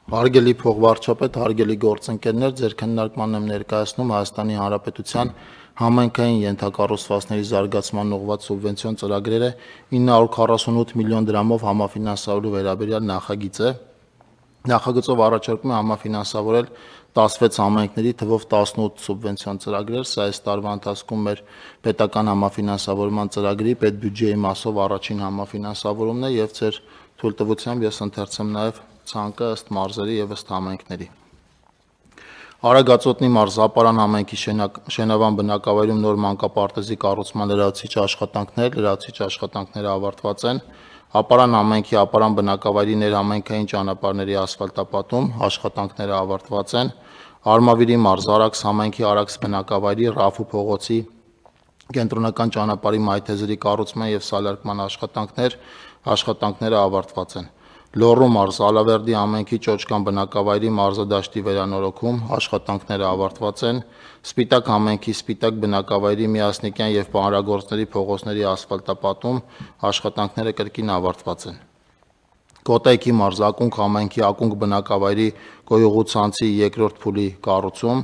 Հարգելի փոխվարչապետ, հարգելի գործընկերներ, ձեր քննարկման եմ ներկայացնում Հայաստանի Հանրապետության համայնքային ենթակառուցվածքների զարգացման ուղղված սուբվենցիոն ծրագրերը 948 միլիոն դրամով համաֆինանսավորելու վերաբերյալ նախագիծ է։ Նախագծով առաջարկում է համաֆինանսավորել 16 համայնքների թվով 18 սուբվենցիոն ծրագրեր, սա այս տարվա ընթացքում մեր պետական համաֆինանսավորման ծրագրի պետբյուջեի մասով առաջին համաֆինանսավորումն է եւ ձեր թույլտվությամբ ես ընթերցեմ նաեւ ցանկը ըստ մարզերի եւ ըստ համայնքների։ Արագածոտնի մարզ Զապարան համայնքի շենավան բնակավայրում նոր մանկապարտեզի կառուցման լրացուցիչ աշխատանքները ավարտված են։ Ապարան համայնքի Ապարան բնակավայրի ներհամայնքային ճանապարհների ասֆալտապատում աշխատանքները ավարտված են։ Արմավիրի մարզ Արաքս համայնքի Արաքս բնակավայրի Ռաֆու փողոցի կենտրոնական ճանապարհի մայթեզրի կառուցման եւ սալարկման աշխատանքները ավարտված են։ Լոռու մարզ Ալավերդի համայնքի Ճոճկան բնակավայրի մարզադաշտի վերանորոգում աշխատանքները ավարտված են։ Սպիտակ համայնքի Սպիտակ բնակավայրի Միասնիկյան եւ Պանրագործների փողոցների ասֆալտապատում աշխատանքները կրկին ավարտված են։ Կոտայքի մարզ Ակունք համայնքի Ակունք բնակավայրի Գոյուղու ցանցի երկրորդ փուլի կառուցում,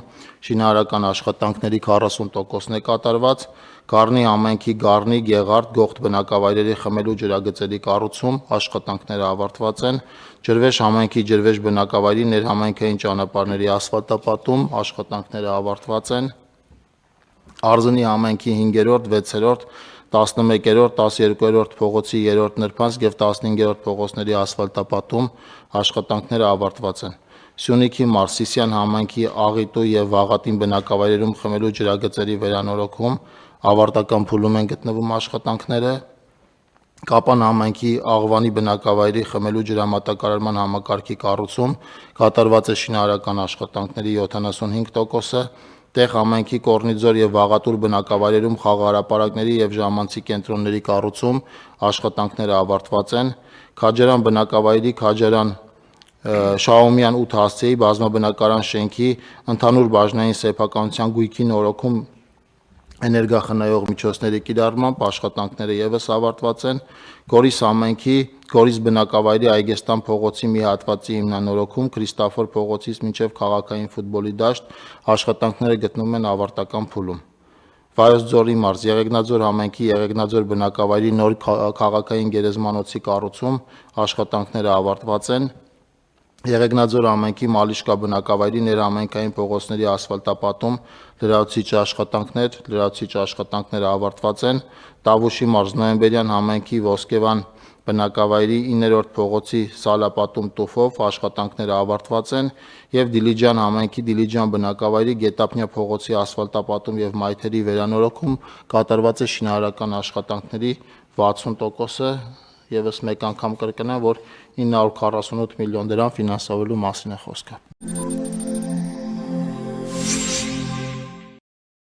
շինարարական աշխատանքների 40%-ն է կատարված։ Գառնի համայնքի Գառնի, Գեղարդ, Գողթ բնակավայրերի խմելու ջրագծերի կառուցում, աշխատանքները ավարտված են։ Ջրվեժ համայնքի Ջրվեժ բնակավայրի ներհամայնքային ճանապարհների ասֆալտապատում, աշխատանքները ավարտված են։ Արզնի համայնքի 5-րդ, 6-րդ, 11-րդ, 12-րդ փողոցի 3-րդ նրբանցք եւ 15-րդ փողոցների ասֆալտապատում աշխատանքները ավարտված են։ Սյունիքի մարզ Սիսիան համայնքի Աղիտու եւ Վաղատին բնակավայրերում խմելու ջրագծերի վերանորոգում, ավարտական փուլում են գտնվում աշխատանքները։ Կապան համայնքի Աղվանի բնակավայրի խմելու ջրամատակարարման համակարգի կառուցում, կատարված է շինարարական աշխատանքների 75%-ը։ Տեղ համայնքի Կորնիձոր եւ Վաղատուր բնակավայրերում խաղահրապարակների եւ ժամանցի կենտրոնների կառուցում, աշխատանքները ավարտված են։ Քաջարան բնակավայրի Քաջարան Շահումյան 8 հասցեի բազմաբնակարան շենքի ընդհանուր բաժնային սեփականության գույքի նորոգում էներգախնայող միջոցների կիրառմամբ աշխատանքները եւս ավարտված են։ Գորիս համայնքի Գորիս բնակավայրի Այգեստան փողոցի մի հատվածի հիմնանորոգում, Քրիստաֆոր փողոցից մինչև քաղաքային ֆուտբոլի դաշտ աշխատանքները գտնվում են ավարտական փուլում։ Վայոց ձորի մարզ Եղեգնաձոր համայնքի Եղեգնաձոր բնակավայրի նոր քաղաքային գերեզմանոցի կառուցում, աշխատանքները ավարտված են։ Եղեգնաձոր համայնքի Մալիշկա բնակավայրի ներհամայնքային փողոցների ասֆալտապատում լրացուցիչ աշխատանքները ավարտված են։ Տավուշի մարզ Նոյեմբերյան համայնքի Ոսկեվան բնակավայրի 9-րդ փողոցի սալապատում տուֆով աշխատանքները ավարտված են եւ Դիլիջան համայնքի Դիլիջան բնակավայրի Գետապնյա փողոցի ասֆալտապատում եւ մայթերի վերանորոգում կատարված է շինարարական աշխատանքների 60%-ը։ Եվս մեկ անգամ կրկնեմ, որ 948 միլիոն դրամ ֆինանսավորելու մասին է խոսքը։